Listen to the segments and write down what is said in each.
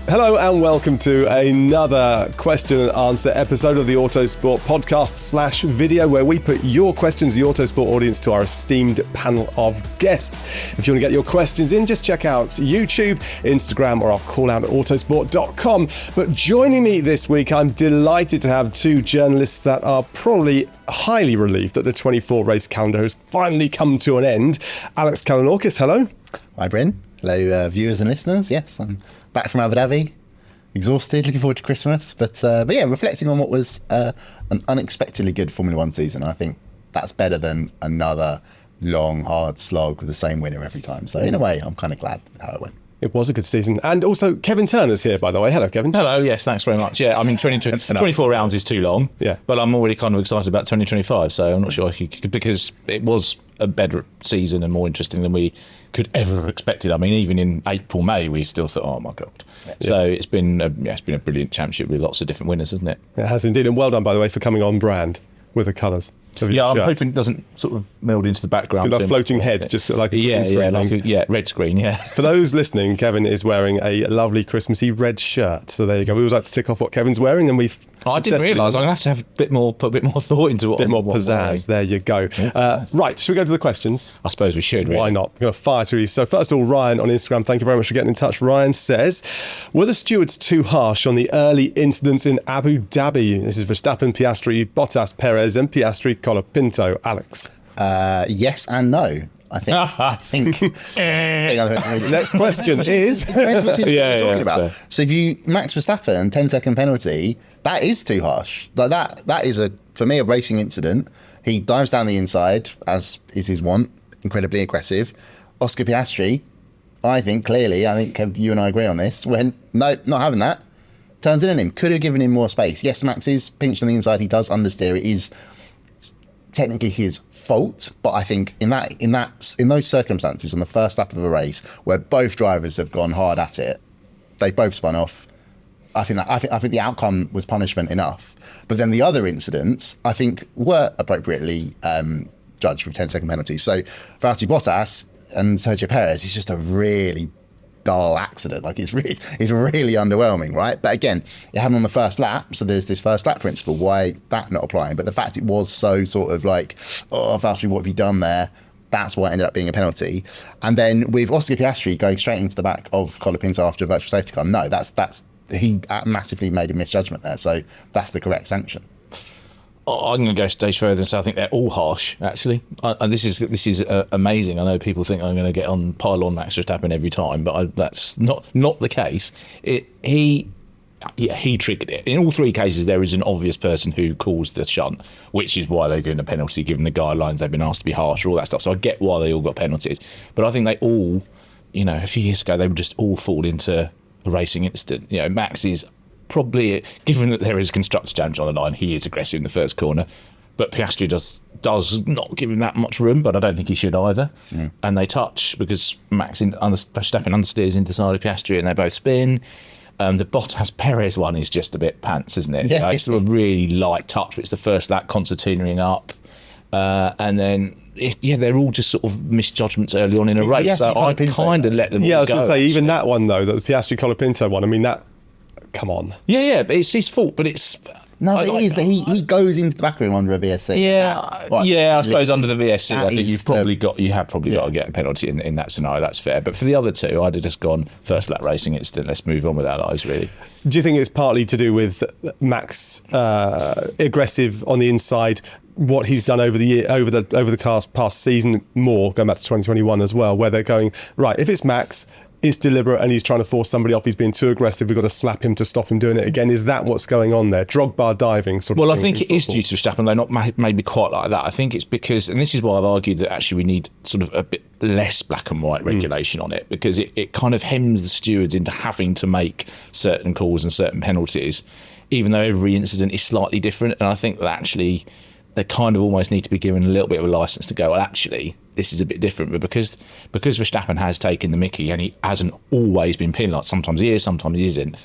Hello and welcome to another question and answer episode of the Autosport podcast / video, where we put your questions, the Autosport audience, to our esteemed panel of guests. If you want to get your questions in, just check out YouTube, Instagram, or I'll call out at autosport.com. But joining me this week, I'm delighted to have two journalists that are probably highly relieved that the 24 race calendar has finally come to an end. Alex Kalinauckas, hello. Hi, Bryn. Hello, viewers and listeners. Yes, I'm back from Abu Dhabi, exhausted, looking forward to Christmas. But yeah, reflecting on what was an unexpectedly good Formula One season. I think that's better than another long, hard slog with the same winner every time. So in a way, I'm kind of glad how it went. It was a good season. And also, Kevin Turner's here, by the way. Hello, Kevin. Hello, yes, thanks very much. Yeah, I mean, 24 rounds is too long, but I'm already kind of excited about 2025, so I'm not sure if you could, because it was a better season and more interesting than we could ever have expected. I mean, even in April, May, we still thought, oh my God. Yeah. So it's been a brilliant championship with lots of different winners, hasn't it? It has indeed. And well done, by the way, for coming on brand with the colours. Yeah, I'm hoping it doesn't sort of meld into the background. It's got a floating head, just like a screen. Red screen, yeah. For those listening, Kevin is wearing a lovely Christmassy red shirt. So there you go. We always like to tick off what Kevin's wearing, and we've. I didn't realise. I'm going to have put a bit more thought into it. A bit more pizzazz. There you go. Right, should we go to the questions? I suppose we should. Really. Why not? We're going to fire through these. So first of all, Ryan on Instagram, thank you very much for getting in touch. Ryan says, were the stewards too harsh on the early incidents in Abu Dhabi? This is Verstappen, Piastri, Bottas, Perez, and Piastri, Colapinto. Alex? Yes and no. I think. Next question is. Depends what you're talking about. Fair. So if you Max Verstappen 10-second penalty, that is too harsh. Like that is for me a racing incident. He dives down the inside, as is his wont, incredibly aggressive. Oscar Piastri, I think Kev, you and I agree on this. When no, not having that, turns in on him. Could have given him more space. Yes, Max is pinched on the inside. He does understeer. It is technically his fault, but I think in those circumstances on the first lap of a race where both drivers have gone hard at it, they both spun off. I think the outcome was punishment enough. But then the other incidents I think were appropriately judged with 10-second penalties. So Valtteri Bottas and Sergio Perez is just a really dull accident. Like it's really underwhelming, right? But again, it happened on the first lap, so there's this first lap principle. Why that not applying? But the fact it was so sort of like, oh, Valtteri, what have you done there? That's why it ended up being a penalty. And then with Oscar Piastri going straight into the back of Colapinto after a virtual safety car, no, he massively made a misjudgment there. So that's the correct sanction. I'm going to go a stage further and say I think they're all harsh, actually. And this is amazing. I know people think I'm going to pile on Max Verstappen every time, but that's not the case. He triggered it. In all three cases, there is an obvious person who caused the shunt, which is why they're getting a penalty, given the guidelines. They've been asked to be harsh, all that stuff. So I get why they all got penalties. But I think they all, a few years ago, they would just all fall into a racing incident. Max is probably, given that there is a Constructors Championship on the line, he is aggressive in the first corner, but Piastri does not give him that much room, but I don't think he should either. And they touch because Verstappen understeers into the side of Piastri and they both spin. The Bottas Perez one is just a bit pants, isn't it? Yeah. It's sort of really light touch, which is the first lap, concertinaing up. And then they're all just sort of misjudgments early on in a race. So I kind of let them I was going to say, even that one though, the Piastri Colapinto one, I mean, that, come on. Yeah, but it's his fault, but it's... No, but it is, but he goes into the back room under a VSC. I suppose under the VSC, I think you have probably got to get a penalty in that scenario, that's fair. But for the other two, I'd have just gone first lap racing incident, let's move on with our lives, really. Do you think it's partly to do with Max aggressive on the inside, what he's done over the past season, more going back to 2021 as well, where they're going, right, if it's Max, it's deliberate and he's trying to force somebody off, he's being too aggressive, we've got to slap him to stop him doing it again. Is that what's going on there? Drogba diving sort of Well, thing I think it is due to Verstappen, though not maybe quite like that. I think it's because, and this is why I've argued that actually we need sort of a bit less black and white regulation on it, because it kind of hems the stewards into having to make certain calls and certain penalties, even though every incident is slightly different. And I think that actually they kind of almost need to be given a little bit of a license to go, well, actually, this is a bit different. But because Verstappen has taken the mickey and he hasn't always been penalised, sometimes he is, sometimes he isn't,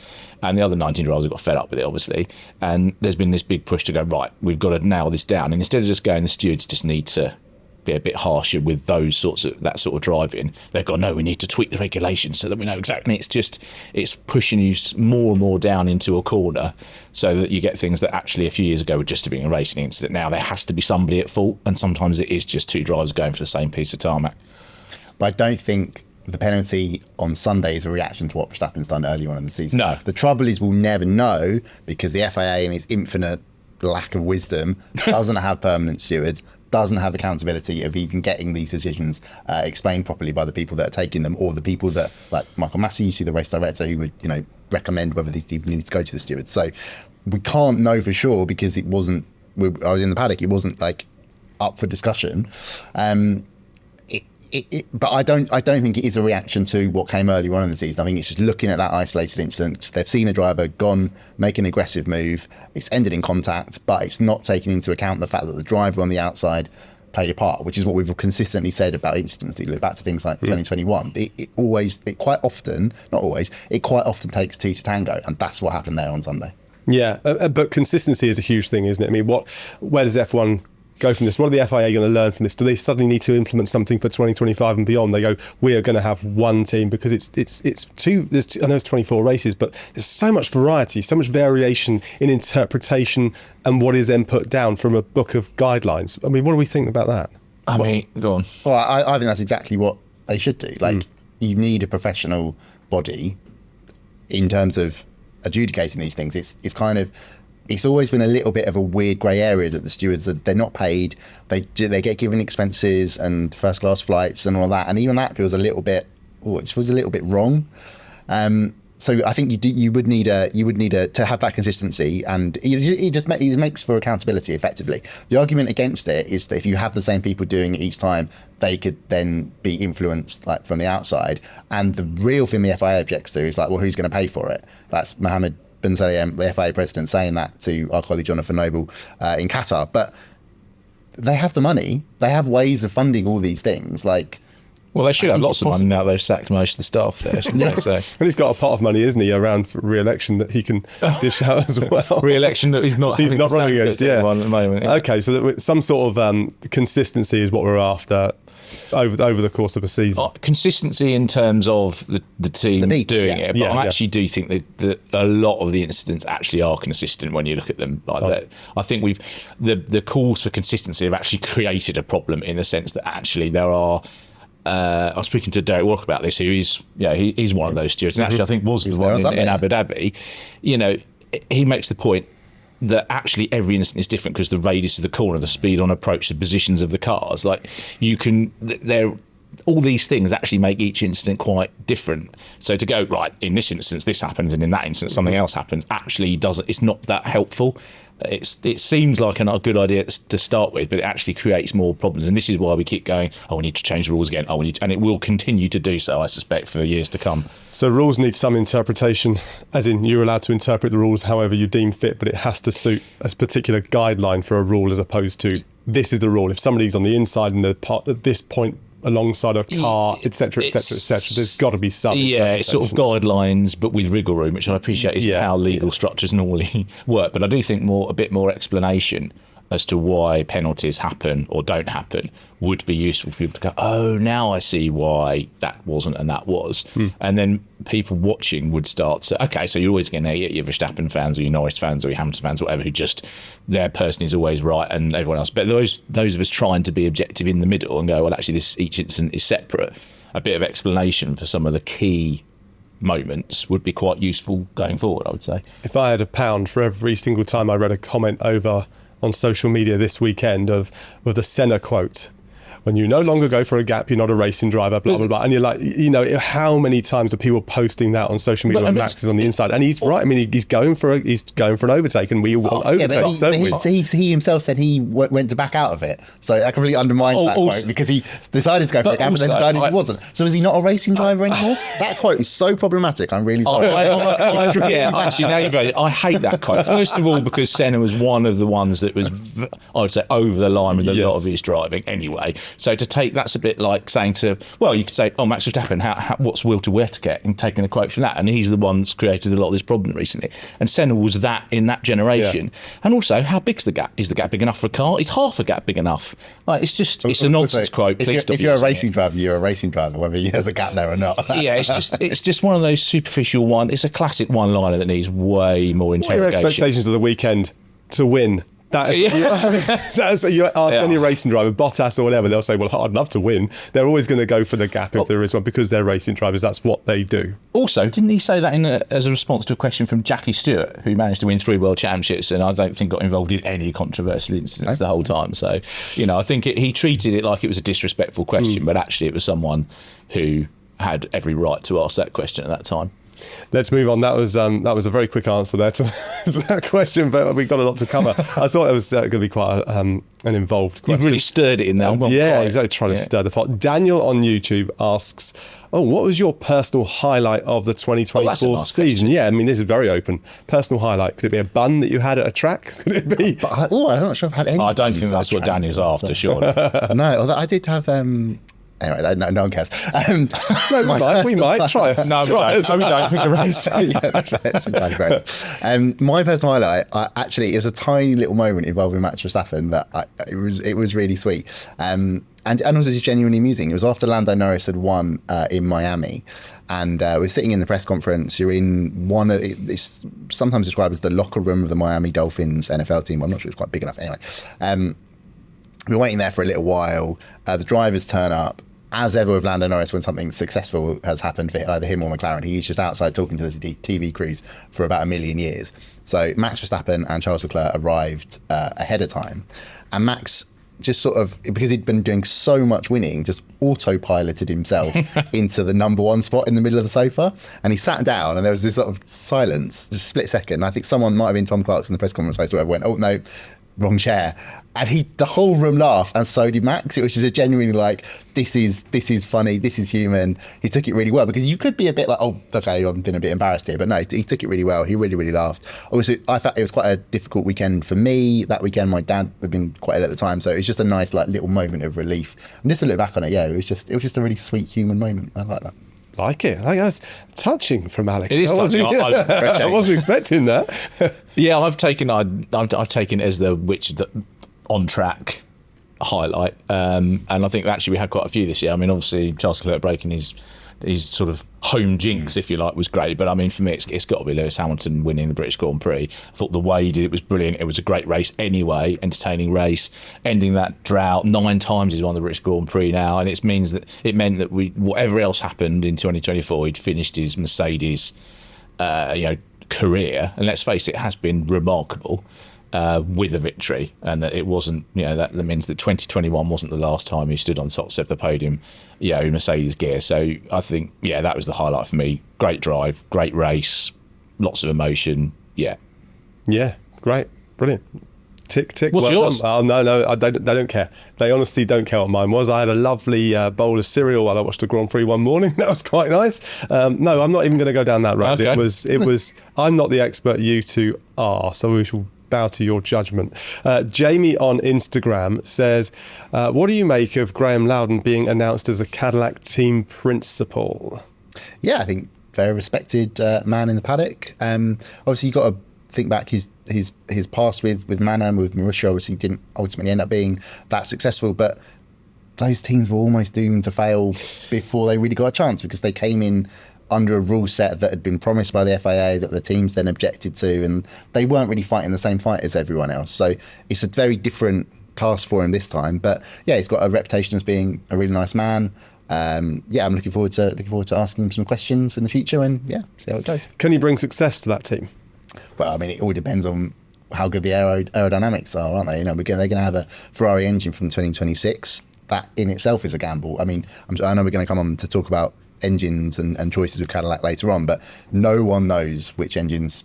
and the other 19 drivers have got fed up with it, obviously, and there's been this big push to go, right, we've got to nail this down. And instead of just going, the stewards just need to be a bit harsher with that sort of driving. They've gone, no, we need to tweak the regulations so that we know exactly. It's pushing you more and more down into a corner, so that you get things that actually a few years ago were just being a racing incident. Now there has to be somebody at fault, and sometimes it is just two drivers going for the same piece of tarmac. But I don't think the penalty on Sunday is a reaction to what Verstappen's done earlier on in the season. No. The trouble is we'll never know, because the FIA, in its infinite lack of wisdom, doesn't have permanent stewards, doesn't have accountability of even getting these decisions explained properly by the people that are taking them, or the people that, like Michael Massey, you see the race director, who would recommend whether these people need to go to the stewards. So we can't know for sure, because it wasn't. I was in the paddock. It wasn't like up for discussion. But I don't think it is a reaction to what came earlier on in the season. I think it's just looking at that isolated incident. They've seen a driver make an aggressive move. It's ended in contact, but it's not taking into account the fact that the driver on the outside played a part, which is what we've consistently said about incidents. You look back to things like 2021. It quite often takes two to tango, and that's what happened there on Sunday. Yeah, but consistency is a huge thing, isn't it? I mean, where does F1 go from this? What are the FIA going to learn from this? Do they suddenly need to implement something for 2025 and beyond? They go, we are going to have one team, because it's two. I know it's 24 races, but there's so much variety, so much variation in interpretation and what is then put down from a book of guidelines. I mean, what do we think about that? I mean, go on. Well, I think that's exactly what they should do. Like, you need a professional body in terms of adjudicating these things. It's always been a little bit of a weird grey area that the stewards, they're not paid. They get given expenses and first class flights and all that, and even that feels a little bit. It feels a little bit wrong. So I think you would need to have that consistency, and it makes for accountability effectively. The argument against it is that if you have the same people doing it each time, they could then be influenced like from the outside. And the real thing the FIA objects to is like, well, who's going to pay for it? That's Mohammed Ben Sulayem, the FIA president, saying that to our colleague Jonathan Noble in Qatar. But they have the money. They have ways of funding all these things. Like, well, they should have lots of money now. They've sacked most of the staff there. So. And he's got a pot of money, isn't he, around for re-election that he can dish out as well. Re-election that he's not running against. Yeah. At the moment. Okay, so some sort of consistency is what we're after over the course of a season. Consistency in terms of the team doing it, but I actually do think that a lot of the incidents actually are consistent when you look at them like that. I think the calls for consistency have actually created a problem, in the sense that actually there are. I was speaking to Derek Walker about this. He's one of those stewards, and actually I think was the one in Abu Dhabi. He makes the point that actually every incident is different, because the radius of the corner, the speed on approach, the positions of the cars, like all these things actually make each incident quite different. So to go, right, in this instance this happens, and in that instance something else happens, actually it's not that helpful. It seems like a good idea to start with, but it actually creates more problems. And this is why we keep going, we need to change the rules again. And it will continue to do so, I suspect, for years to come. So rules need some interpretation, as in you're allowed to interpret the rules however you deem fit, but it has to suit a particular guideline for a rule, as opposed to this is the rule. If somebody's on the inside and the part at this point alongside a car, etc., etc., etc. There's got to be some. Yeah, it's sort of guidelines, but with wriggle room, which I appreciate is how legal structures normally work. But I do think a bit more explanation as to why penalties happen or don't happen would be useful for people to go, oh, now I see why that wasn't and that was. And then people watching would start to, okay, so you're always going to get your Verstappen fans or your Norris fans or your Hamilton fans or whatever, who just, their person is always right and everyone else. But those of us trying to be objective in the middle and go, well, actually, each incident is separate. A bit of explanation for some of the key moments would be quite useful going forward, I would say. If I had £1 for every single time I read a comment over on social media this weekend of the Senna quote, when you no longer go for a gap, you're not a racing driver, blah, blah, blah. And you're like, how many times are people posting that on social media when Max is on the inside? And he's right. I mean, he's going for an overtake, and we want overtakes, don't we? He himself said he went to back out of it. So that completely undermines that quote, because he decided to go for a gap and then decided he wasn't. So is he not a racing driver anymore? That quote is so problematic. I'm really sorry. Actually, now you've got it. I hate that quote. First of all, because Senna was one of the ones that was, I would say, over the line with a lot of his driving anyway. So to take, that's a bit like saying to, well, you could say, oh, Max Verstappen, what's will to where to get, and taking a quote from that, and he's the one that's created a lot of this problem recently. And Senna was that in that generation. And also, how big's the gap? Is the gap big enough for a car? Is half a gap big enough? Like, it's a nonsense quote. If you're a racing driver, you're a racing driver, whether there's a gap there or not. Yeah, it's just one of those superficial one. It's a classic one-liner that needs way more interrogation. What are your expectations of the weekend to win? That is, you ask any racing driver, Bottas or whatever, they'll say, well, I'd love to win. They're always going to go for the gap if there is one, because they're racing drivers. That's what they do. Also, didn't he say that as a response to a question from Jackie Stewart, who managed to win 3 World Championships and I don't think got involved in any controversial incidents the whole time. So, I think he treated it like it was a disrespectful question, but actually it was someone who had every right to ask that question at that time. Let's move on. That was a very quick answer there to that question, but we've got a lot to cover. I thought it was going to be quite an involved question. You've really stirred it in there. Exactly. Trying to stir the pot. Daniel on YouTube asks, what was your personal highlight of the 2024 season? Yeah, I mean, this is very open. Personal highlight. Could it be a bun that you had at a track? Could it be? I'm not sure I've had any. I don't think that's what Daniel's after, surely. No, although I did have... Anyway, no one cares. We might try it. No, we don't. Pick a race. My personal highlight, it was a tiny little moment involving Max Verstappen that it was really sweet. And also just genuinely amusing. It was after Lando Norris had won in Miami, and we're sitting in the press conference. You're in it's sometimes described as the locker room of the Miami Dolphins NFL team. I'm not sure it's quite big enough. Anyway, we're waiting there for a little while. The drivers turn up. As ever with Lando Norris, when something successful has happened for either him or McLaren, he's just outside talking to the TV crews for about 1 million years. So Max Verstappen and Charles Leclerc arrived ahead of time. And Max just sort of, because he'd been doing so much winning, just autopiloted himself into the number 1 spot in the middle of the sofa. And he sat down and there was this sort of silence, just a split second. I think someone might have been Tom Clarkson in the press conference space, where went, oh no, wrong chair. And the whole room laughed, and so did Max. It was just a genuinely like, this is funny, this is human. He took it really well, because you could be a bit like, oh, okay, I'm being a bit embarrassed here, but no, he took it really well. He really, really laughed. Obviously, I thought it was quite a difficult weekend for me. That weekend, my dad had been quite ill at the time, so it was just a nice like little moment of relief. And just to look back on it, it was just a really sweet human moment. I like that. Like it. I think that's touching from Alex. It is touching. I wasn't expecting that. Yeah, I've taken as the on track highlight, and I think actually we had quite a few this year. I mean, obviously Charles Leclerc breaking his sort of home jinx, if you like, was great. But I mean, for me, it's got to be Lewis Hamilton winning the British Grand Prix. I thought the way he did it was brilliant. It was a great race anyway, entertaining race, ending that drought. 9 times he's won the British Grand Prix now, and it meant that whatever else happened in 2024, he'd finished his Mercedes, career. And let's face it has been remarkable. With a victory, and that it wasn't, that means that 2021 wasn't the last time he stood on top of the podium, in Mercedes gear. So I think, that was the highlight for me. Great drive, great race, lots of emotion. Yeah, great, brilliant. Tick, tick. What's yours? Oh, no, they don't care. They honestly don't care what mine was. I had a lovely bowl of cereal while I watched the Grand Prix one morning. That was quite nice. No, I'm not even going to go down that road. Okay. It was. I'm not the expert. You two are. So we shall bow to your judgment. Jamie on Instagram says, what do you make of Graham Loudon being announced as a Cadillac team principal? Yeah, I think very respected man in the paddock. Obviously, you've got to think back his past with Manam, with Marussia. Obviously didn't ultimately end up being that successful, but those teams were almost doomed to fail before they really got a chance, because they came in under a rule set that had been promised by the FIA that the teams then objected to, and they weren't really fighting the same fight as everyone else. So it's a very different task for him this time. But yeah, he's got a reputation as being a really nice man. I'm looking forward to asking him some questions in the future, and see how it goes. Can he bring success to that team? Well, I mean, it all depends on how good the aerodynamics are, aren't they? They're going to have a Ferrari engine from 2026. That in itself is a gamble. I mean, I know we're going to come on to talk about engines and choices with Cadillac later on, but no one knows which engine's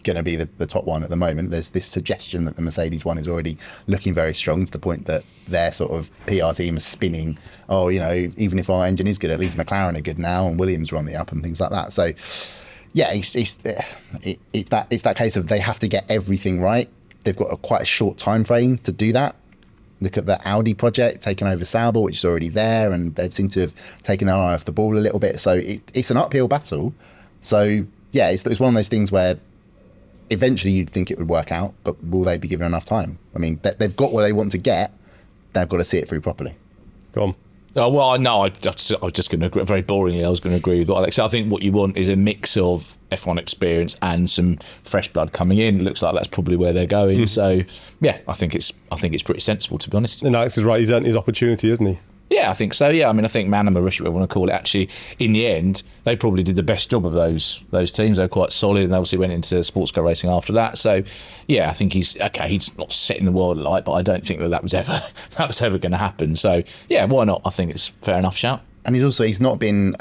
going to be the top one at the moment. There's this suggestion that the Mercedes one is already looking very strong, to the point that their sort of PR team is spinning, even if our engine is good, at least McLaren are good now, and Williams are on the up and things like that. So yeah, it's that case of they have to get everything right. They've got quite a short time frame to do that. Look at the Audi project taking over Sauber, which is already there, and they seem to have taken their eye off the ball a little bit. So it's an uphill battle. So yeah, it's one of those things where eventually you'd think it would work out, but will they be given enough time? I mean, they've got what they want to get. They've got to see it through properly. Go on. Oh, well, no, I was just going to agree, very boringly, I was going to agree with what Alex said. I think what you want is a mix of F1 experience and some fresh blood coming in. It looks like that's probably where they're going. So, yeah, I think it's pretty sensible, to be honest. And Alex is right. He's earned his opportunity, hasn't he? Yeah, I think so. Yeah, I mean, I think Man and Marussia, whatever you want to call it, actually, in the end, they probably did the best job of those teams. They were quite solid, and they obviously went into sports car racing after that. So, yeah, I think he's not setting the world alight, but I don't think that was ever going to happen. So, yeah, why not? I think it's fair enough shout. And he's not been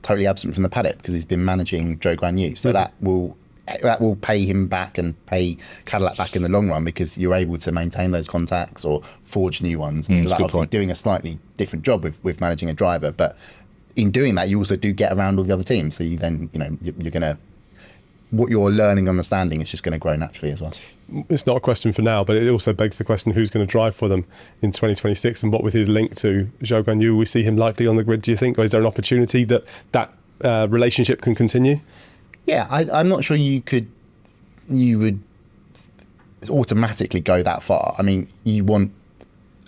totally absent from the paddock because he's been managing Zhou Guanyu. So that will pay him back and pay Cadillac back in the long run, because you're able to maintain those contacts or forge new ones. So that's obviously doing a slightly different job with managing a driver, but in doing that you also do get around all the other teams. So you then, you're going to, what you're learning and understanding is just going to grow naturally as well. It's not a question for now, but it also begs the question, who's going to drive for them in 2026, and what with his link to Zhou Guanyu, we see him likely on the grid, do you think? Or is there an opportunity that relationship can continue? Yeah, I'm not sure you would automatically go that far. I mean, you want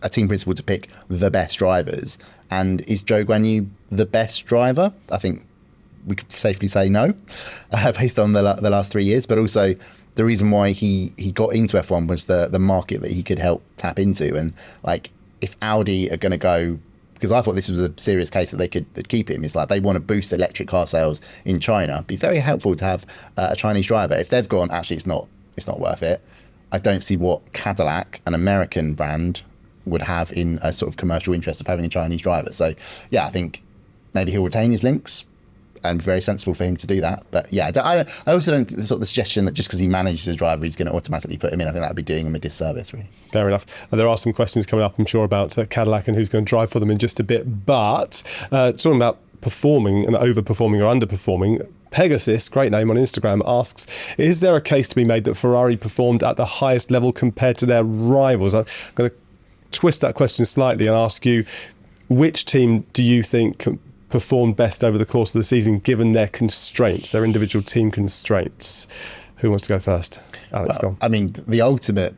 a team principal to pick the best drivers, and is Zhou Guanyu the best driver? I think we could safely say no, based on the last 3 years. But also, the reason why he got into F1 was the market that he could help tap into, and like if Audi are going to go. Because I thought this was a serious case that they'd keep him. It's like they want to boost electric car sales in China. It'd be very helpful to have a Chinese driver. If they've gone, actually, it's not worth it. I don't see what Cadillac, an American brand, would have in a sort of commercial interest of having a Chinese driver. So, yeah, I think maybe he'll retain his links, and very sensible for him to do that. But yeah, I also don't sort of the suggestion that just because he manages a driver, he's going to automatically put him in. I think that would be doing him a disservice, really. Fair enough. There are some questions coming up, I'm sure, about Cadillac and who's going to drive for them in just a bit. But talking about performing and overperforming or underperforming, Pegasus, great name on Instagram, asks, is there a case to be made that Ferrari performed at the highest level compared to their rivals? I'm going to twist that question slightly and ask you, which team do you think performed best over the course of the season, given their constraints, their individual team constraints? Who wants to go first? Alex, go on. I mean, the ultimate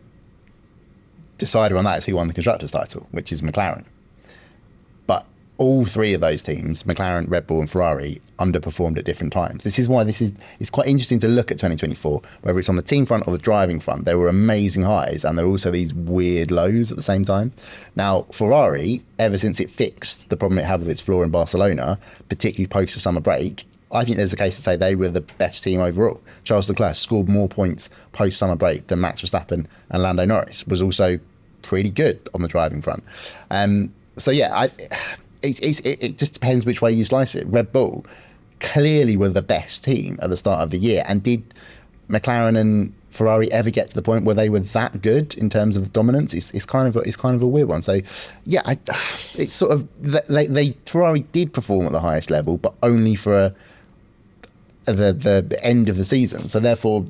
decider on that is who won the Constructors title, which is McLaren. But all three of those teams, McLaren, Red Bull and Ferrari, underperformed at different times. This is why it's quite interesting to look at 2024, whether it's on the team front or the driving front. There were amazing highs and there were also these weird lows at the same time. Now, Ferrari, ever since it fixed the problem it had with its floor in Barcelona, particularly post the summer break, I think there's a case to say they were the best team overall. Charles Leclerc scored more points post summer break than Max Verstappen, and Lando Norris was also pretty good on the driving front. So yeah, it just depends which way you slice it. Red Bull clearly were the best team at the start of the year, and did McLaren and Ferrari ever get to the point where they were that good in terms of dominance? It's kind of a weird one. So yeah, it's sort of Ferrari did perform at the highest level, but only for the end of the season. So therefore,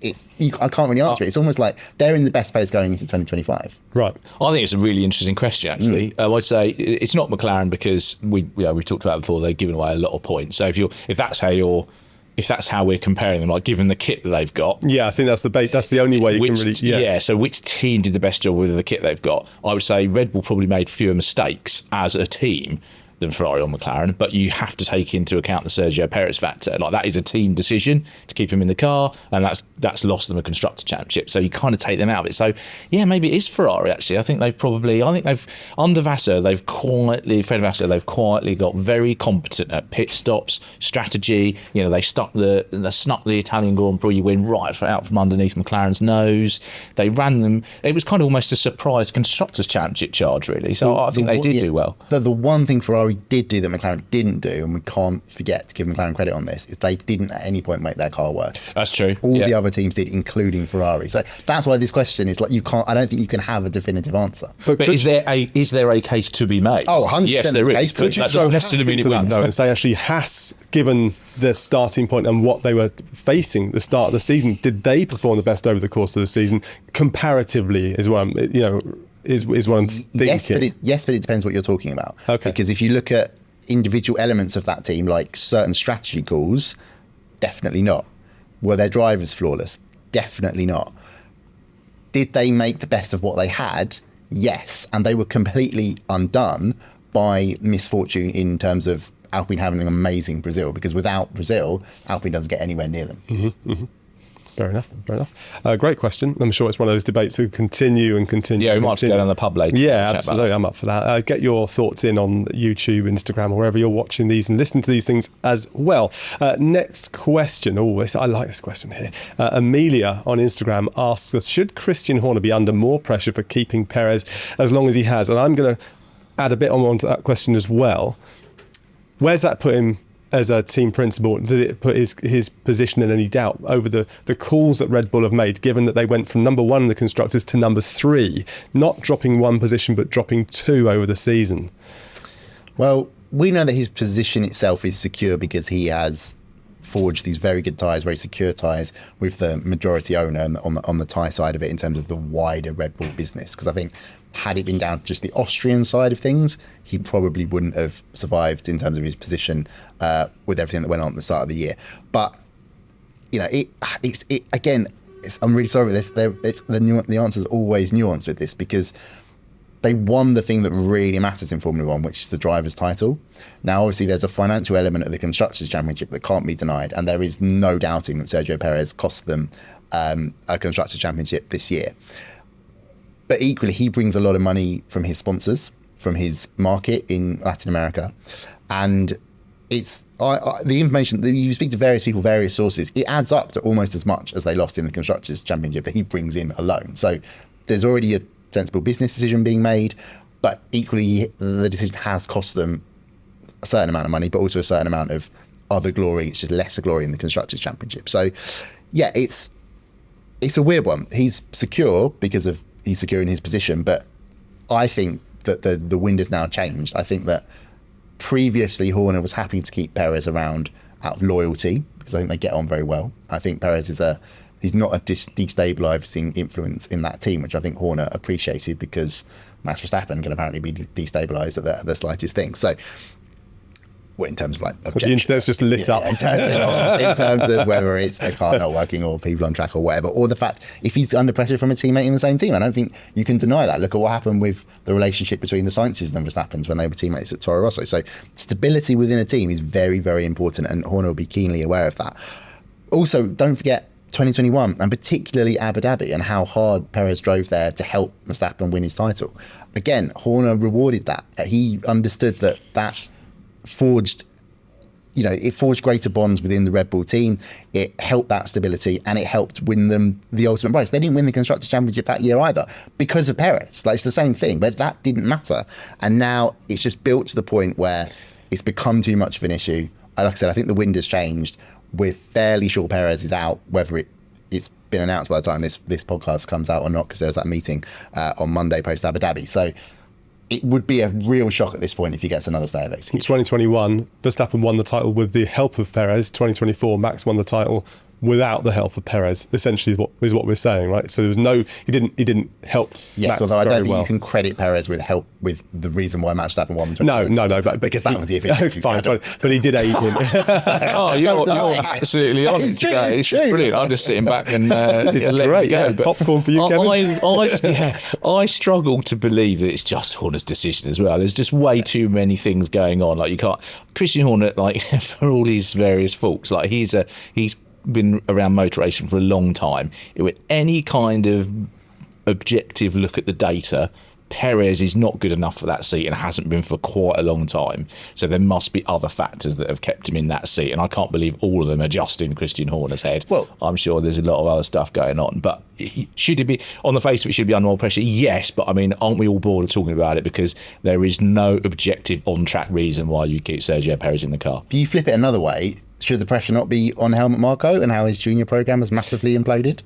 I can't really answer it. It's almost like they're in the best place going into 2025. Right. I think it's a really interesting question, actually. I'd say it's not McLaren because we talked about it before. They've given away a lot of points. So if that's how we're comparing them, like given the kit that they've got. Yeah, I think that's the only way you can really. Yeah. So which team did the best job with the kit they've got? I would say Red Bull probably made fewer mistakes as a team than Ferrari or McLaren, but you have to take into account the Sergio Perez factor. Like, that is a team decision to keep him in the car, and that's lost them a Constructors Championship. So you kind of take them out of it. So yeah, maybe it is Ferrari actually. I think they've under Vasseur, Fred Vasseur, they've quietly got very competent at pit stops, strategy. You know, they snuck the Italian Grand Prix win right out from underneath McLaren's nose. They ran them. It was kind of almost a surprise Constructors Championship charge, really. So I think they did do well. The one thing Ferrari did do that McLaren didn't do, and we can't forget to give McLaren credit on this, is they didn't at any point make their car worse. That's true. All the other teams did, including Ferrari. So that's why this question is like, I don't think you can have a definitive answer. But is there a case to be made? Oh, 100% yes, there is. Could you throw necessarily mean it wins? And say, actually, Haas, given the starting point and what they were facing the start of the season, did they perform the best over the course of the season comparatively as well? is what I'm thinking. Yes, but it depends what you're talking about. Okay. Because if you look at individual elements of that team, like certain strategy calls, definitely not. Were their drivers flawless? Definitely not. Did they make the best of what they had? Yes. And they were completely undone by misfortune in terms of Alpine having an amazing Brazil, because without Brazil, Alpine doesn't get anywhere near them. Mm-hmm, mm-hmm. Fair enough. Great question. I'm sure it's one of those debates who continue. Yeah, we might have to go down the pub later. Yeah, absolutely. I'm up for that. Get your thoughts in on YouTube, Instagram, or wherever you're watching these and listening to these things as well. Next question. Oh, I like this question here. Amelia on Instagram asks us, should Christian Horner be under more pressure for keeping Perez as long as he has? And I'm going to add a bit on to that question as well. Where's that put him as a team principal? Did it put his position in any doubt over the calls that Red Bull have made, given that they went from number 1 in the Constructors to number 3, not dropping 1 position, but dropping 2 over the season? Well, we know that his position itself is secure because he has forged these very good tyres, very secure tyres with the majority owner on the tyre side of it in terms of the wider Red Bull business. Because I think had it been down to just the Austrian side of things, he probably wouldn't have survived in terms of his position with everything that went on at the start of the year. But, you know, I'm really sorry with this. The answer is always nuanced with this, because they won the thing that really matters in Formula One, which is the driver's title. Now, obviously, there's a financial element of the Constructors Championship that can't be denied, and there is no doubting that Sergio Perez cost them a Constructors Championship this year. But equally, he brings a lot of money from his sponsors, from his market in Latin America. And it's the information that you speak to various people, various sources, it adds up to almost as much as they lost in the Constructors Championship that he brings in alone. So there's already a sensible business decision being made, but equally the decision has cost them a certain amount of money, but also a certain amount of other glory. It's just lesser glory in the Constructors Championship. So yeah, it's a weird one. He's secure because of he's secure in his position, but I think that the wind has now changed. I think that previously Horner was happy to keep Perez around out of loyalty because I think they get on very well. I think Perez he's not a destabilising influence in that team, which I think Horner appreciated, because Max Verstappen can apparently be destabilised at the slightest thing. So, in terms of like the internet's just lit up. In terms of whether it's the car not working or people on track or whatever, or the fact if he's under pressure from a teammate in the same team, I don't think you can deny that. Look at what happened with the relationship between the Sainzes and Verstappen when they were teammates at Toro Rosso. So stability within a team is very, very important, and Horner will be keenly aware of that. Also, don't forget 2021, and particularly Abu Dhabi, and how hard Perez drove there to help Verstappen win his title. Again, Horner rewarded that. He understood that forged, it forged greater bonds within the Red Bull team. It helped that stability, and it helped win them the ultimate prize. They didn't win the Constructors' Championship that year either because of Perez. Like, it's the same thing, but that didn't matter. And now it's just built to the point where it's become too much of an issue. Like I said, I think the wind has changed. We're fairly sure Perez is out, whether it's been announced by the time this podcast comes out or not, because there's that meeting on Monday post Abu Dhabi. So it would be a real shock at this point if he gets another stay of execution. In 2021, Verstappen won the title with the help of Perez. 2024, Max won the title without the help of Perez, essentially is what we're saying, right? So there was he didn't help Yes, Max although I don't think well. you can credit Perez with help with the reason why Max Verstappen won. No, but because that was the efficiency. Fine, but he did aid him. Oh, you're absolutely on it today. It's just brilliant. I'm just sitting back and letting it go. But popcorn for you, Kevin. I struggle to believe that it's just Horner's decision as well. There's just way too many things going on. Like, you can't Christian Horner, like, for all his various faults, like he's been around motor racing for a long time. With any kind of objective look at the data, Perez is not good enough for that seat and hasn't been for quite a long time. So there must be other factors that have kept him in that seat, and I can't believe all of them are just in Christian Horner's head. Well, I'm sure there's a lot of other stuff going on, but should it be, on the face of it, should it be under more pressure? Yes, but I mean, aren't we all bored of talking about it, because there is no objective on-track reason why you keep Sergio Perez in the car? Do you flip it another way? Should the pressure not be on Helmut Marko and how his junior program has massively imploded?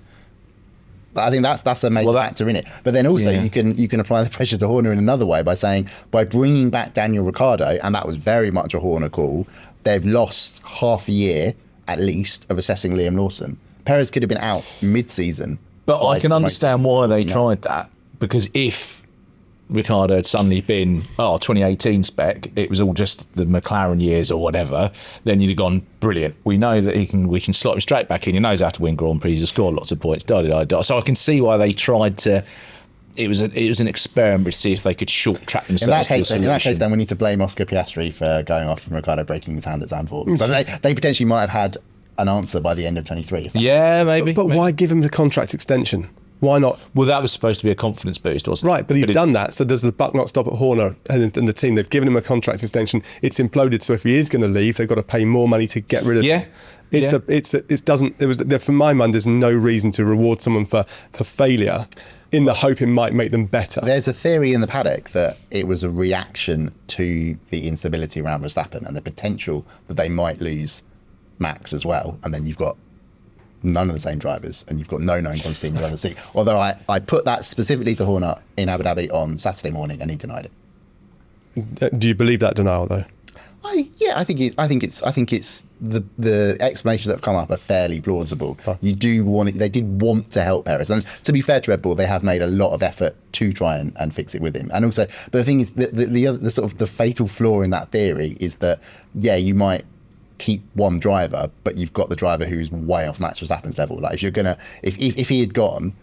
I think that's a major factor in it. But then also you can apply the pressure to Horner in another way by bringing back Daniel Ricciardo, and that was very much a Horner call. They've lost half a year at least of assessing Liam Lawson. Perez could have been out mid-season. But I can understand why they tried that, because if Ricciardo had suddenly been 2018 spec, it was all just the McLaren years or whatever, then you'd have gone, brilliant. We know that we can slot him straight back in. He knows how to win Grand Prix. He's scored lots of points. So I can see why they tried to. It was an experiment to see if they could short track themselves. In that case, then we need to blame Oscar Piastri for going off and Ricciardo breaking his hand at Zandvoort. So they potentially might have had an answer by the end of 23. Yeah, maybe. But why give him the contract extension? Why not? Well, that was supposed to be a confidence boost, wasn't it? Right, but he's done that. So does the buck not stop at Horner and the team? They've given him a contract extension. It's imploded. So if he is going to leave, they've got to pay more money to get rid of him. From my mind, there's no reason to reward someone for failure in the hope it might make them better. There's a theory in the paddock that it was a reaction to the instability around Verstappen and the potential that they might lose Max as well. And then you've got none of the same drivers, and you've got no known quantity in the other seat. Although I put that specifically to Horner in Abu Dhabi on Saturday morning, and he denied it. Do you believe that denial, though? I think it's the explanations that have come up are fairly plausible. Oh. They did want to help Perez, and to be fair to Red Bull, they have made a lot of effort to try and fix it with him. And also, but the thing is, the sort of the fatal flaw in that theory is that you might keep one driver, but you've got the driver who's way off Max Verstappen's level. Like if he had gone,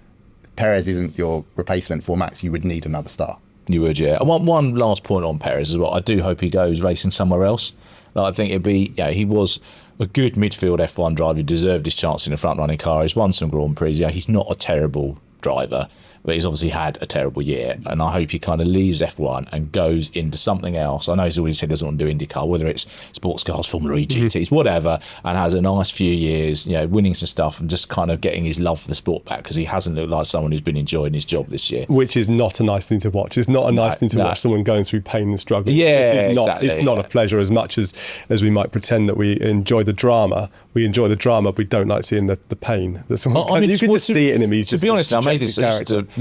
Perez isn't your replacement for Max, you would need another star. You would, yeah. One last point on Perez as well. I do hope he goes racing somewhere else. I think it'd be, he was a good midfield F1 driver. He deserved his chance in a front running car. He's won some Grand Prix. He's not a terrible driver, but he's obviously had a terrible year. And I hope he kind of leaves F1 and goes into something else. I know he's always said he doesn't want to do IndyCar, whether it's sports cars, Formula E, GTs, whatever, and has a nice few years, winning some stuff and just kind of getting his love for the sport back, because he hasn't looked like someone who's been enjoying his job this year. Which is not a nice thing to watch. It's not a nice thing to watch someone going through pain and struggle. It's not a pleasure as much as we might pretend that we enjoy the drama. We enjoy the drama, but we don't like seeing the pain. That you can just see it in him. He's to be honest, I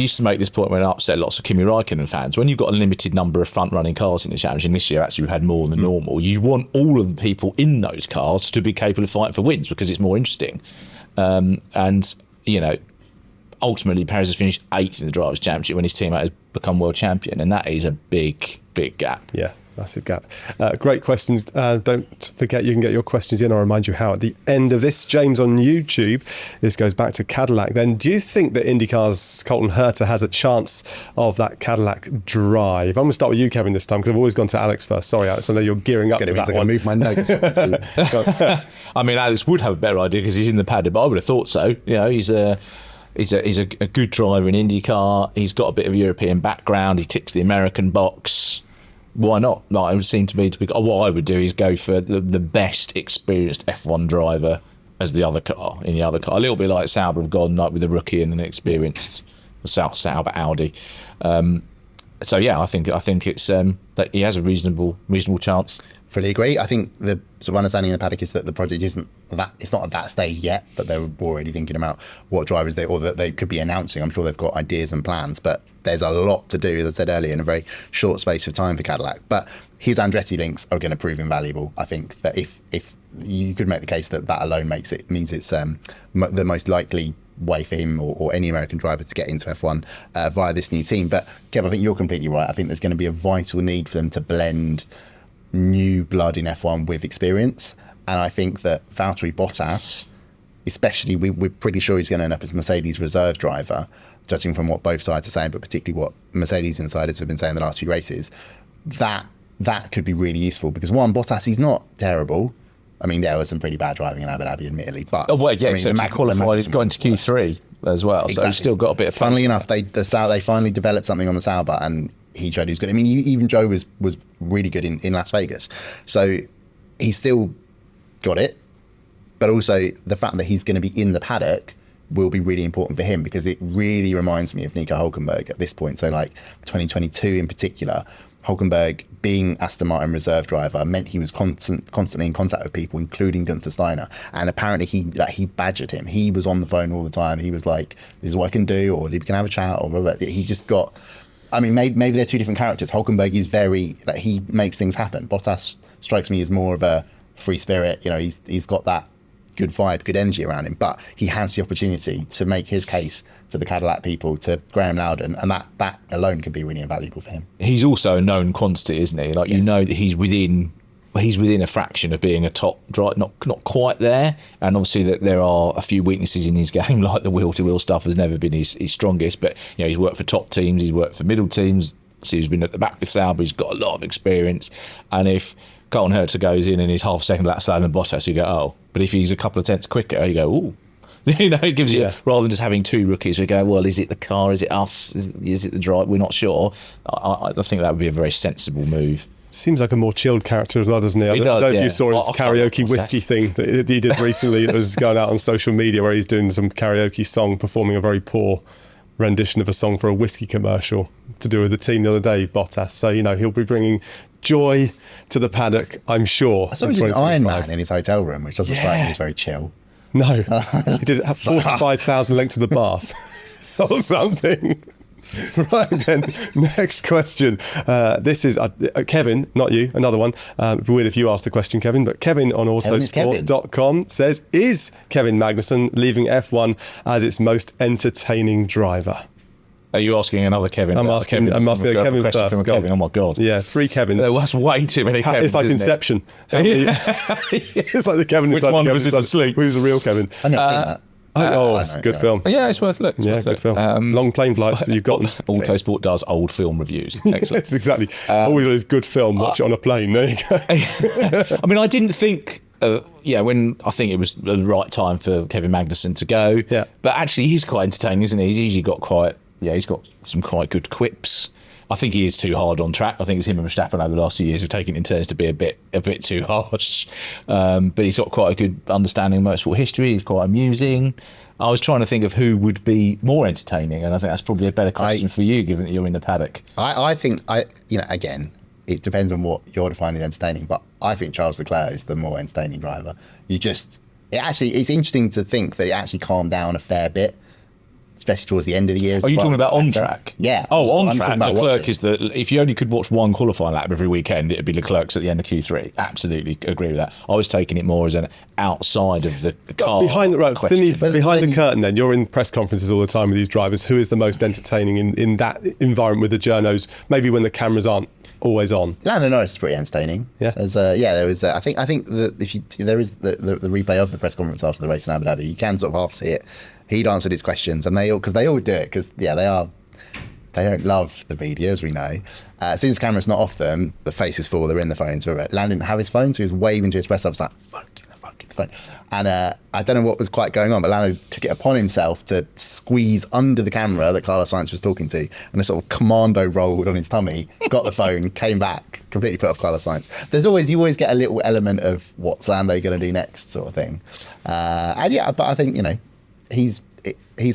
used to make this point when I upset lots of Kimi Räikkönen fans. When you've got a limited number of front-running cars in the championship, this year actually we've had more than normal, you want all of the people in those cars to be capable of fighting for wins because it's more interesting. Ultimately Perez has finished 8th in the Drivers' Championship when his teammate has become world champion, and that is a big, big gap. Yeah. Massive gap. Great questions. Don't forget you can get your questions in. I'll remind you how at the end of this. James on YouTube, this goes back to Cadillac then. Do you think that IndyCar's Colton Hertz has a chance of that Cadillac drive? I'm going to start with you, Kevin, this time, because I've always gone to Alex first. Sorry, Alex, I know you're gearing up for that one. Move my notes. I mean, Alex would have a better idea because he's in the paddock, but I would have thought so. He's a good driver in IndyCar. He's got a bit of European background. He ticks the American box. Why not? It would seem to be what I would do is go for the best experienced F1 driver as the other car, in the other car. A little bit like Sauber have gone with the rookie and an experienced Sauber Audi. I think it's that he has a reasonable chance. Fully agree. I think the sort of understanding in the paddock is that the project it's not at that stage yet, but they're already thinking about what drivers that they could be announcing. I'm sure they've got ideas and plans, but there's a lot to do, as I said earlier, in a very short space of time for Cadillac. But his Andretti links are going to prove invaluable. I think that if you could make the case that alone means it's the most likely way for him or any American driver to get into F1 via this new team. But Kev, I think you're completely right. I think there's going to be a vital need for them to blend new blood in F1 with experience, and I think that Valtteri Bottas, especially, we're pretty sure he's going to end up as Mercedes reserve driver, judging from what both sides are saying, but particularly what Mercedes insiders have been saying the last few races. That could be really useful because Bottas, he's not terrible. I mean, there was some pretty bad driving in Abu Dhabi, admittedly, but he qualified. He's got into Q3 as well, exactly. So he's still got a bit of. Funnily enough, they finally developed something on the Sauber, and he showed he was good. I mean, even Joe was really good in Las Vegas. So he's still got it. But also the fact that he's going to be in the paddock will be really important for him because it really reminds me of Nico Hülkenberg at this point. So like 2022 in particular, Hülkenberg being Aston Martin reserve driver meant he was constantly in contact with people, including Gunther Steiner. And apparently he badgered him. He was on the phone all the time. He was like, this is what I can do, or we can have a chat, or whatever. He just got... I mean, maybe they're two different characters. Hülkenberg is very, he makes things happen. Bottas strikes me as more of a free spirit. He's got that good vibe, good energy around him. But he has the opportunity to make his case to the Cadillac people, to Graham Loudon, and that alone could be really invaluable for him. He's also a known quantity, isn't he? Like, yes. You know that he's within a fraction of being a top driver, not quite there. And obviously that there are a few weaknesses in his game, like the wheel-to-wheel stuff has never been his strongest. But he's worked for top teams, he's worked for middle teams. So he's been at the back with Sauber, he's got a lot of experience. And if Colton Hertz goes in and he's half a second lap slower than Bottas, you go, oh. But if he's a couple of tenths quicker, you go, ooh. It gives you, rather than just having two rookies, we go, well, is it the car, is it us, is it the drive? We're not sure. I think that would be a very sensible move. Seems like a more chilled character as well, doesn't he? He does, I don't know if you saw his karaoke whiskey thing that he did recently that was going out on social media, where he's doing some karaoke song, performing a very poor rendition of a song for a whiskey commercial to do with the team the other day, Bottas. So, he'll be bringing joy to the paddock, I'm sure. I saw he did an Iron Man in his hotel room, which doesn't strike me as very chill. No, he did 45,000 lengths of the bath or something. Right then, next question. This is Kevin, not you, another one. It'd be weird if you asked the question, Kevin, but Kevin on Autosport.com says, is Kevin Magnussen leaving F1 as its most entertaining driver? Are you asking another Kevin? I'm asking Kevin first. From Kevin. Oh my God. Yeah, 3 Kevins. That's way too many Kevins. It's like Inception. It's like the Kevin. Which one was asleep? Who's the real Kevin? I never seen that. It's a good film. Yeah, it's worth a look. Good film. Long plane flights. You've got them. Autosport does old film reviews. Excellent. Yes, exactly. Always on his good film. Watch it on a plane. There you go. I mean, I didn't think. When I think it was the right time for Kevin Magnussen to go. Yeah. But actually, he's quite entertaining, isn't he? He's usually got he's got some quite good quips. I think he is too hard on track. I think it's him and Verstappen over the last few years have taken it in turns to be a bit too harsh. But he's got quite a good understanding of motorsport history. He's quite amusing. I was trying to think of who would be more entertaining, and I think that's probably a better question for you, given that you're in the paddock. I think, again, it depends on what you're defining as entertaining, but I think Charles Leclerc is the more entertaining driver. It's interesting to think that it actually calmed down a fair bit, especially towards the end of the year. Are you talking about on track? Yeah. On track. Leclerc is if you only could watch one qualifying lap every weekend, it'd be Leclerc's at the end of Q3. Absolutely agree with that. I was taking it more as an outside of the car. Behind the curtain, then you're in press conferences all the time with these drivers. Who is the most entertaining in that environment with the journos? Maybe when the cameras aren't always on. Lando Norris is pretty entertaining. Yeah. There was. I think that there is the replay of the press conference after the race in Abu Dhabi. You can sort of half see it. He'd answered his questions, and they all do it because they don't love the media, as we know. Since the camera's not off them, the face is full. They're in the phones. Lando didn't have his phone, so he was waving to his press officer like, "Fucking phone." And I don't know what was quite going on, but Lando took it upon himself to squeeze under the camera that Carlos Sainz was talking to, and a sort of commando rolled on his tummy, got the phone, came back, completely put off Carlos Sainz. You always get a little element of what's Lando going to do next, sort of thing. But I think he's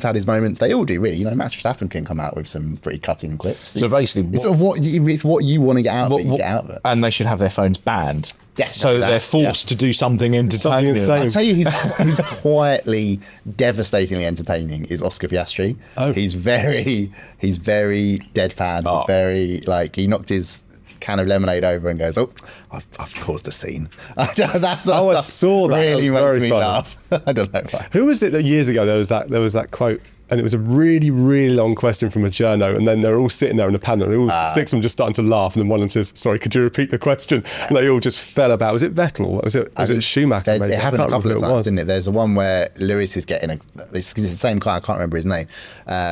had his moments. They all do, really. Max Verstappen can come out with some pretty cutting clips. So basically, it's what you want to get out of it. You get out of it. And they should have their phones banned. Yes, so they're forced to do something entertaining. I'll tell you who's quietly, devastatingly entertaining is Oscar Piastri. Oh. He's very deadpan. He's very he knocked his can of lemonade over and goes, I've caused a scene. I saw that. Really that makes me laugh. I don't know why. Who was it that years ago there was that quote, and it was a really, really long question from a journo, and then they're all sitting there in the panel, and all 6 of them just starting to laugh, and then one of them says, "Sorry, could you repeat the question?" And they all just fell about. Was it Vettel? Was it Schumacher? It happened a couple of times, didn't it? There's the one where Lewis is getting it's the same car. I can't remember his name.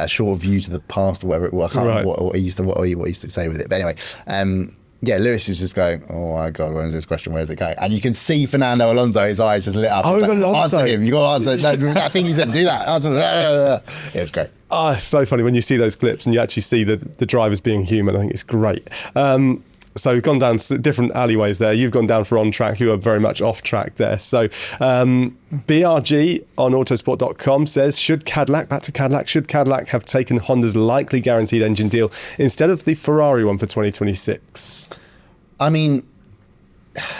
Short view to the past or whatever it was. I can't remember what he used to say with it. But anyway. Lewis is just going, oh my God, where's this question? Where's it going? And you can see Fernando Alonso, his eyes just lit up. Oh, it was Alonso. Answer him. You got to answer. No, I think he said, do that. Answer. Yeah, it's great. Oh, it's so funny when you see those clips and you actually see the drivers being human. I think it's great. So we've gone down different alleyways there. You've gone down for on track. You are very much off track there. So BRG on Autosport.com says, should Cadillac have taken Honda's likely guaranteed engine deal instead of the Ferrari one for 2026? I mean,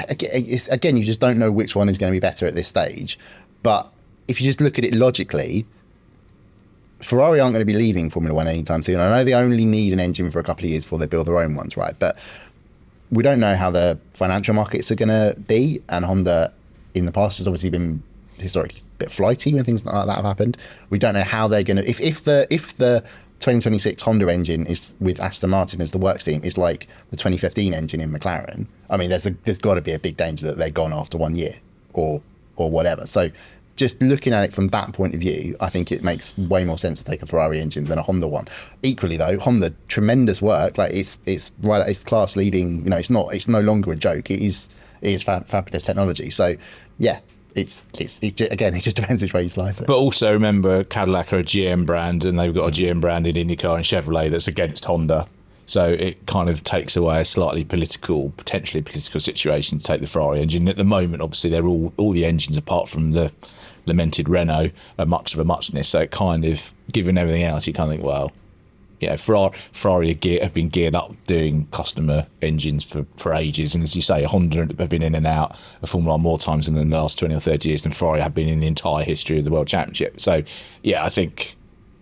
again, you just don't know which one is going to be better at this stage. But if you just look at it logically, Ferrari aren't going to be leaving Formula One anytime soon. I know they only need an engine for a couple of years before they build their own ones, right? But we don't know how the financial markets are going to be, and Honda in the past has obviously been historically a bit flighty when things like that have happened. We don't know how they're going to... If the 2026 Honda engine is with Aston Martin as the works team is like the 2015 engine in McLaren, I mean, there's got to be a big danger that they're gone after 1 year or whatever. So just looking at it from that point of view, I think it makes way more sense to take a Ferrari engine than a Honda one. Equally though, Honda, tremendous work. Like it's right, it's class leading. You know, it's no longer a joke. It is fabulous technology. So yeah, it just depends which way you slice it. But also remember, Cadillac are a GM brand, and they've got a GM brand in IndyCar and Chevrolet that's against Honda. So it kind of takes away a slightly potentially political situation to take the Ferrari engine. At the moment, obviously, they're all the engines apart from the lamented Renault are much of a muchness. So it kind of, given everything else, you kind of think, well, yeah, Ferrari have been geared up doing customer engines for ages. And as you say, Honda have been in and out of Formula 1 more times in the last 20 or 30 years than Ferrari have been in the entire history of the World Championship. So, yeah, I think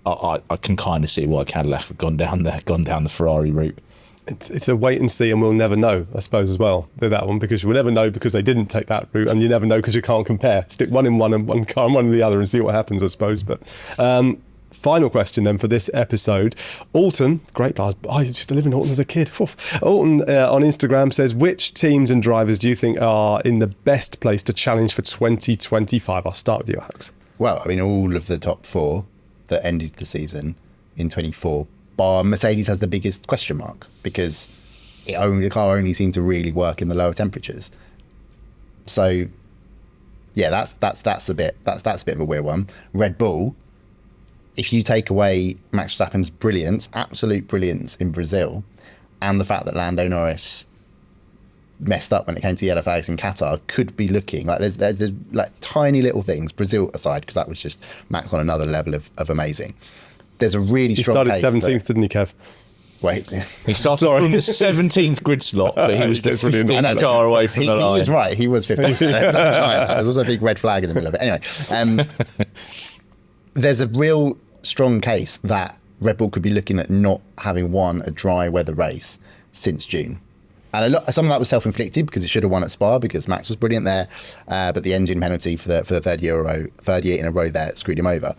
I can kind of see why Cadillac have gone down the Ferrari route. It's a wait and see, and we'll never know, I suppose, as well, with that one, because you'll never know because they didn't take that route, and you never know because you can't compare. Stick one in one and one car and one in the other and see what happens, I suppose. But final question then for this episode. Alton, great guys. I used to live in Alton as a kid. Alton on Instagram says, which teams and drivers do you think are in the best place to challenge for 2025? I'll start with you, Alex. Well, I mean, all of the top four that ended the season in 24, bar Mercedes has the biggest question mark because the car only seemed to really work in the lower temperatures. So yeah, that's a bit of a weird one. Red Bull, if you take away Max Verstappen's absolute brilliance in Brazil, and the fact that Lando Norris messed up when it came to the yellow flags in Qatar, could be looking like there's like tiny little things, Brazil aside, because that was just Max on another level of amazing. There's a really strong case. He started 17th, didn't he, Kev? Wait. He started from the 17th grid slot, but he was the 15th car away from the line. He was right, he was 15th. There's also a big red flag in the middle of it. Anyway, there's a real strong case that Red Bull could be looking at not having won a dry weather race since June. And some of that was self-inflicted because it should have won at Spa because Max was brilliant there, but the engine penalty for the third year in a row there screwed him over.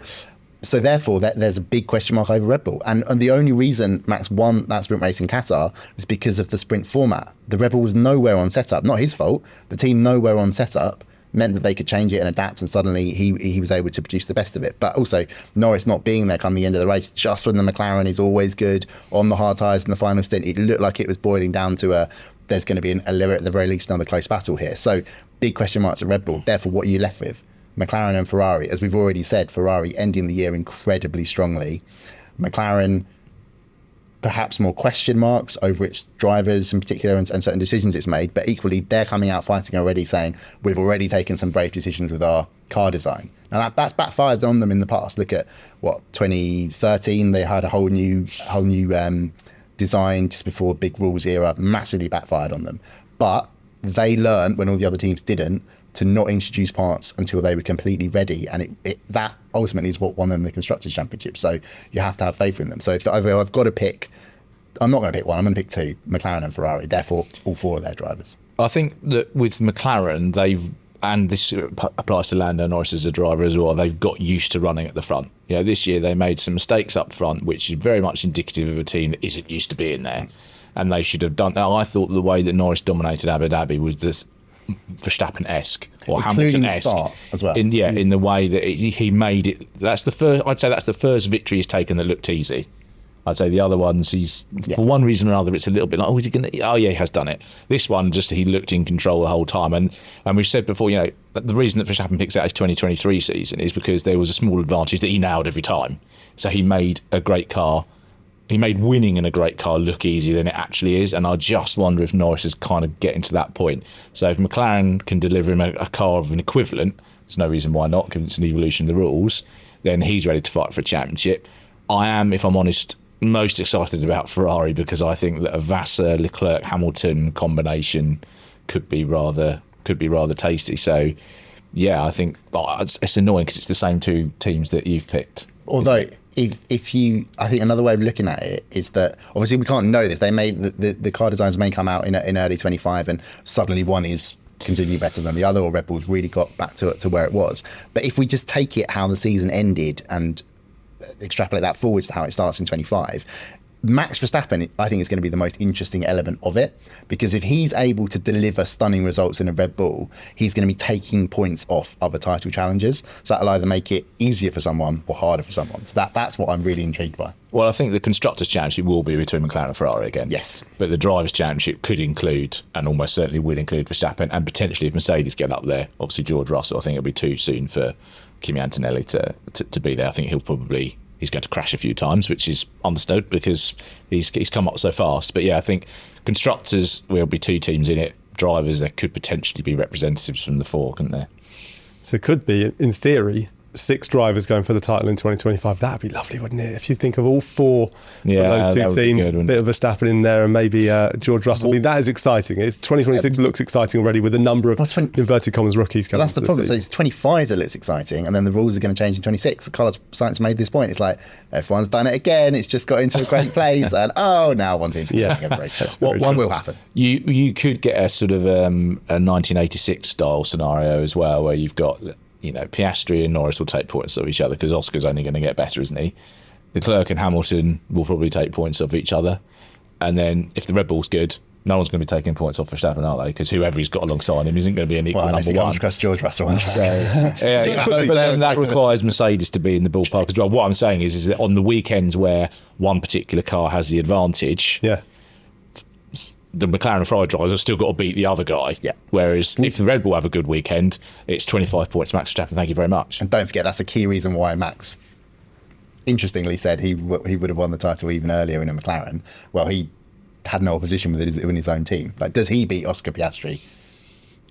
So therefore, there's a big question mark over Red Bull. And the only reason Max won that sprint race in Qatar was because of the sprint format. The Red Bull was nowhere on setup. Not his fault. The team nowhere on setup meant that they could change it and adapt, and suddenly he was able to produce the best of it. But also, Norris not being there come the end of the race, just when the McLaren is always good on the hard tyres in the final stint, it looked like it was boiling down to there's going to be at the very least another close battle here. So big question marks at Red Bull. Therefore, what are you left with? McLaren and Ferrari. As we've already said, Ferrari ending the year incredibly strongly. McLaren, perhaps more question marks over its drivers in particular and certain decisions it's made, but equally they're coming out fighting already, saying we've already taken some brave decisions with our car design. Now that's backfired on them in the past. Look at 2013, they had a whole new design just before big rules era, massively backfired on them. But they learned when all the other teams didn't, to not introduce parts until they were completely ready, and that ultimately is what won them the Constructors Championship. So you have to have faith in them. So if I've got to pick, I'm not going to pick one, I'm going to pick two, McLaren and Ferrari, therefore all four of their drivers. I think that with McLaren, and this applies to Lando Norris as a driver as well, they've got used to running at the front. This year they made some mistakes up front, which is very much indicative of a team that isn't used to being there, and they should have done that. I thought the way that Norris dominated Abu Dhabi was this Verstappen-esque or Hamilton-esque start as well. In the way that he made it. I'd say that's the first victory he's taken that looked easy. I'd say the other ones, for one reason or another, it's a little bit like, is he going to? Oh yeah, he has done it. This one, just he looked in control the whole time. And we've said before, the reason that Verstappen picks out his 2023 season is because there was a small advantage that he nailed every time. So he made a great car. He made winning in a great car look easier than it actually is, and I just wonder if Norris is kind of getting to that point. So if McLaren can deliver him a car of an equivalent, there's no reason why not, because it's an evolution of the rules, then he's ready to fight for a championship. I am, if I'm honest, most excited about Ferrari because I think that a Vassar, Leclerc, Hamilton combination could be rather tasty. So yeah, I think it's annoying because it's the same two teams that you've picked. Although, I think another way of looking at it is that obviously we can't know this. They may the car designs may come out in early 25, and suddenly one is continue better than the other, or Red Bull's really got back to where it was. But if we just take it how the season ended and extrapolate that forwards to how it starts in 25, Max Verstappen, I think, is going to be the most interesting element of it, because if he's able to deliver stunning results in a Red Bull, he's going to be taking points off other title challenges. So that'll either make it easier for someone or harder for someone. So that's what I'm really intrigued by. Well, I think the Constructors Championship will be between McLaren and Ferrari again. Yes. But the Drivers' Championship could include, and almost certainly will include, Verstappen, and potentially if Mercedes get up there, obviously George Russell. I think it'll be too soon for Kimi Antonelli to be there. I think he's going to crash a few times, which is understood because he's come up so fast. But yeah, I think Constructors, will be 2 teams in it. Drivers, there could potentially be representatives from the 4, couldn't there? So it could be, in theory, 6 drivers going for the title in 2025. That'd be lovely, wouldn't it? If you think of all 4 from those 2 teams, a bit of Verstappen in there and maybe George Russell. I mean, that is exciting. 2026 looks exciting already with a number of inverted commas rookies coming. That's the problem. So it's 25 that looks exciting, and then the rules are going to change in 26. Carlos Sainz made this point. It's like F1's done it again. It's just got into a great place, and now one team's getting a race. One will happen. You could get a sort of a 1986 style scenario as well, where you've got, Piastri and Norris will take points of each other because Oscar's only going to get better, isn't he? Leclerc and Hamilton will probably take points of each other. And then if the Red Bull's good, no one's going to be taking points off Verstappen, are they? Because whoever he's got alongside him isn't going to be an equal number one. Across George Russell. But then that requires Mercedes to be in the ballpark as well. What I'm saying is that on the weekends where one particular car has the advantage, the McLaren and Ferrari drivers have still got to beat the other guy. Yeah. Whereas if the Red Bull have a good weekend, it's 25 points Max Verstappen. Thank you very much. And don't forget, that's a key reason why Max, interestingly, said he would have won the title even earlier in a McLaren. Well, he had no opposition with it in his own team. Like, does he beat Oscar Piastri?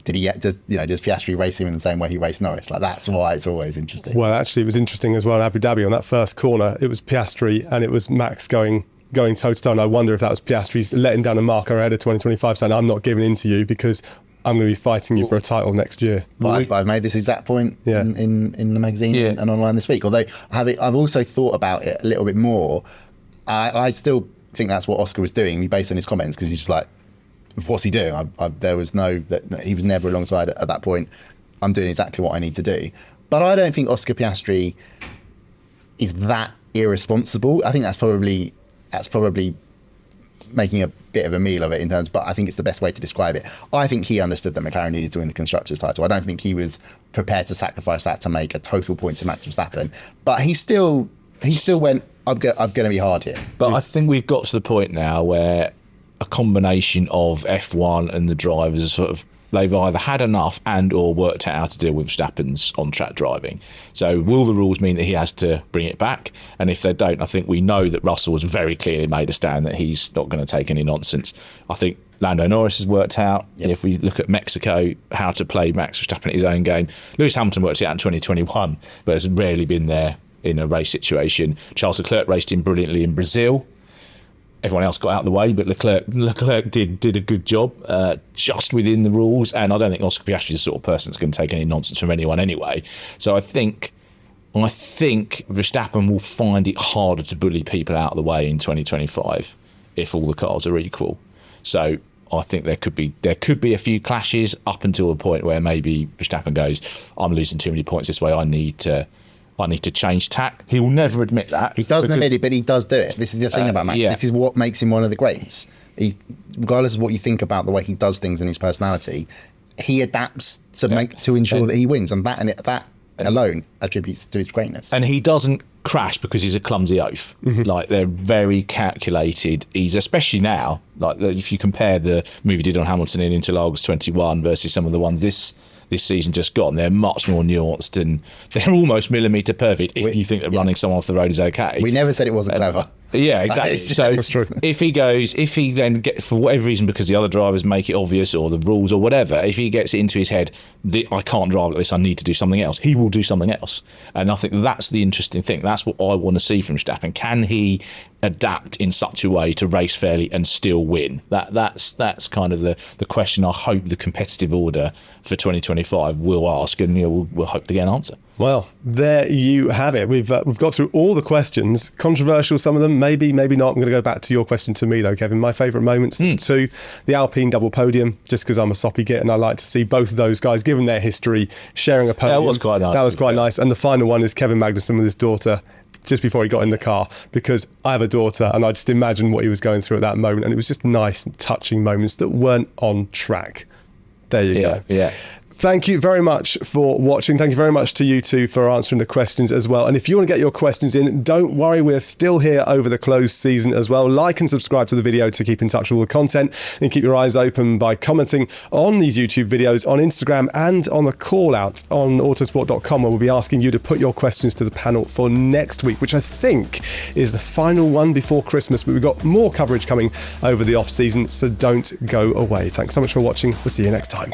Does Piastri race him in the same way he raced Norris? Like, that's why it's always interesting. Well, actually, it was interesting as well in Abu Dhabi on that first corner. It was Piastri and it was Max going toe-to-toe, and I wonder if that was Piastri's letting down a marker ahead of 2025, saying, I'm not giving in to you because I'm going to be fighting you for a title next year. I've made this exact point in the magazine and online this week, although I've also thought about it a little bit more. I still think that's what Oscar was doing, based on his comments, because he's just like, what's he doing? There was he was never alongside at that point. I'm doing exactly what I need to do. But I don't think Oscar Piastri is that irresponsible. I think that's probably making a bit of a meal of it in terms, but I think it's the best way to describe it. I think he understood that McLaren needed to win the Constructors title. I don't think he was prepared to sacrifice that to make a total point to Max Verstappen. But he still went, I'm going to be hard here. But I think we've got to the point now where a combination of F1 and the drivers are sort of, they've either had enough and or worked out how to deal with Verstappen's on-track driving. So will the rules mean that he has to bring it back? And if they don't, I think we know that Russell has very clearly made a stand that he's not going to take any nonsense. I think Lando Norris has worked out, if we look at Mexico, how to play Max Verstappen at his own game. Lewis Hamilton worked it out in 2021, but has rarely been there in a race situation. Charles Leclerc raced him brilliantly in Brazil. Everyone else got out of the way, but Leclerc did a good job just within the rules, and I don't think Oscar Piastri is the sort of person that's going to take any nonsense from anyone anyway. So I think Verstappen will find it harder to bully people out of the way in 2025 if all the cars are equal. So I think there could be a few clashes up until the point where maybe Verstappen goes, I'm losing too many points this way, I need to change tack. He will never admit that. He doesn't admit it, but he does do it. This is the thing about Max. Yeah. This is what makes him one of the greats. Regardless of what you think about the way he does things and his personality, he adapts to ensure that he wins, and that alone attributes to his greatness. And he doesn't crash because he's a clumsy oaf. Mm-hmm. Like, they're very calculated. He's, especially now, like if you compare the move he did on Hamilton in Interlagos 21 versus some of the ones this season just gone, they're much more nuanced and they're almost millimetre perfect if you think that running someone off the road is okay. We never said it wasn't clever. Yeah, exactly. So that's true. If he then gets, for whatever reason, because the other drivers make it obvious or the rules or whatever, if he gets it into his head, I can't drive like this, I need to do something else, he will do something else. And I think that's the interesting thing. That's what I want to see from Verstappen. Can he adapt in such a way to race fairly and still win? That's kind of the question I hope the competitive order for 2025 will ask, and we'll hope to get an answer. Well, there you have it. We've got through all the questions. Controversial, some of them, maybe not. I'm going to go back to your question to me, though, Kevin. My favourite moments, too, the Alpine double podium, just because I'm a soppy git and I like to see both of those guys, given their history, sharing a podium. That was quite nice. That was quite nice. And the final one is Kevin Magnussen with his daughter, just before he got in the car, because I have a daughter and I just imagine what he was going through at that moment. And it was just nice and touching moments that weren't on track. There you go. Yeah. Thank you very much for watching. Thank you very much to you two for answering the questions as well. And if you want to get your questions in, don't worry, we're still here over the closed season as well. Like and subscribe to the video to keep in touch with all the content, and keep your eyes open by commenting on these YouTube videos on Instagram and on the call out on autosport.com, where we'll be asking you to put your questions to the panel for next week, which I think is the final one before Christmas. But we've got more coverage coming over the off season, so don't go away. Thanks so much for watching. We'll see you next time.